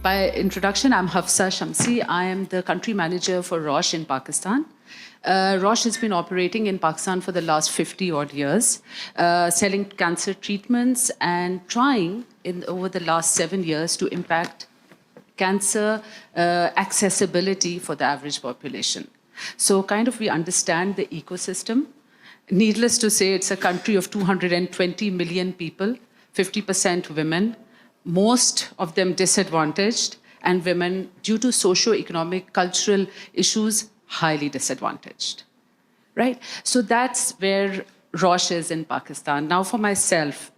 By introduction, I'm Hafsa Shamsie. I am the country manager for Roche in Pakistan. Roche has been operating in Pakistan for the last 50 odd years, selling cancer treatments and trying over the last 7 years to impact cancer accessibility for the average population. So kind of we understand the ecosystem. Needless to say, it's a country of 220 million people, 50% women, most of them disadvantaged, and women, due to socio-economic, cultural issues, highly disadvantaged, right? So that's where Roche is in Pakistan. Now for myself,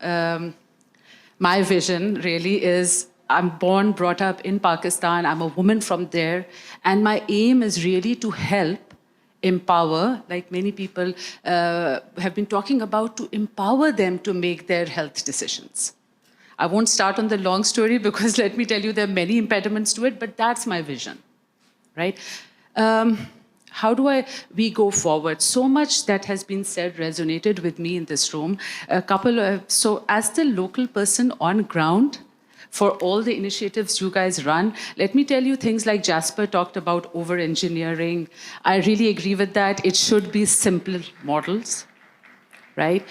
my vision really is, I'm born, brought up in Pakistan, I'm a woman from there, and my aim is really to help empower, like many people have been talking about, to empower them to make their health decisions. I won't start on the long story because let me tell you, there are many impediments to it, but that's my vision, right? How do we go forward? So much that has been said resonated with me in this room. So as the local person on ground, for all the initiatives you guys run, let me tell you things like Jasper talked about over-engineering. I really agree with that. It should be simple models, right?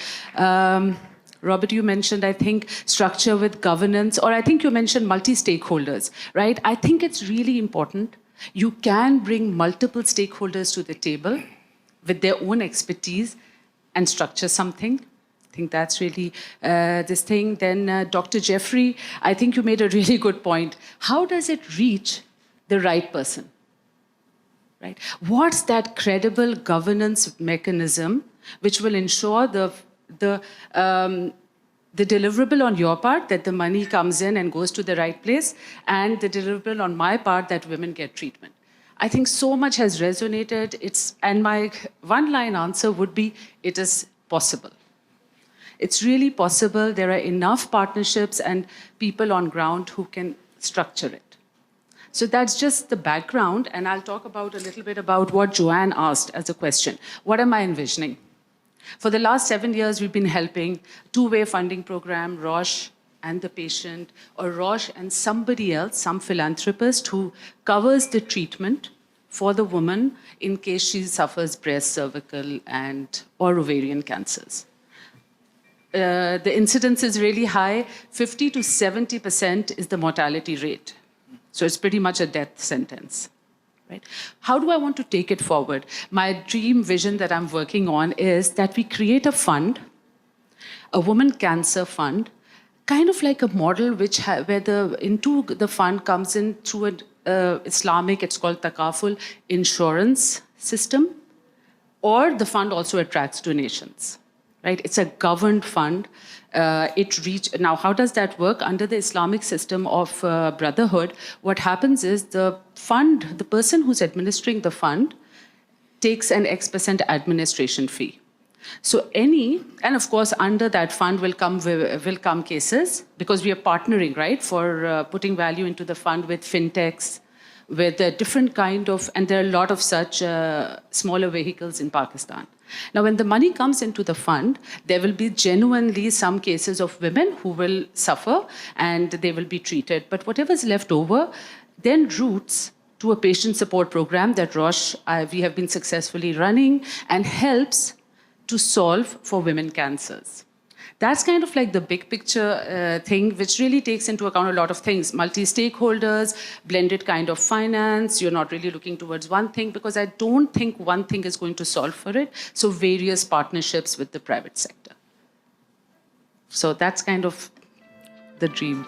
Robert, you mentioned, I think, structure with governance, or I think you mentioned multi-stakeholders, right? I think it's really important. You can bring multiple stakeholders to the table with their own expertise and structure something. I think that's really this thing. Then Dr. Jeffrey, I think you made a really good point. How does it reach the right person, right? What's that credible governance mechanism which will ensure the deliverable on your part, that the money comes in and goes to the right place, and the deliverable on my part, that women get treatment? I think so much has resonated. And my one-line answer would be, it is possible. It's really possible. There are enough partnerships and people on ground who can structure it. So that's just the background, and I'll talk about a little bit about what Joanne asked as a question. What am I envisioning? For the last 7 years, we've been helping two-way funding program, Roche and the patient, or Roche and somebody else, some philanthropist who covers the treatment for the woman in case she suffers breast, cervical, or ovarian cancers. The incidence is really high. 50 to 70% is the mortality rate. So it's pretty much a death sentence. Right? How do I want to take it forward? My dream vision that I'm working on is that we create a fund, a woman cancer fund, kind of like a model where the fund comes in through an Islamic, it's called Takaful, insurance system, or the fund also attracts donations. Right? It's a governed fund. Now, how does that work? Under the Islamic system of brotherhood, what happens is the person who's administering the fund takes an X% administration fee. So and of course, under that fund will come cases, because we are partnering, right, for putting value into the fund with fintechs, with a different kind of, and there are a lot of such smaller vehicles in Pakistan. Now, when the money comes into the fund, there will be genuinely some cases of women who will suffer and they will be treated. But whatever is left over then routes to a patient support program that Roche, we have been successfully running, and helps to solve for women cancers. That's kind of like the big picture thing, which really takes into account a lot of things. Multi-stakeholders, blended kind of finance. You're not really looking towards one thing, because I don't think one thing is going to solve for it. So various partnerships with the private sector. So that's kind of the dream.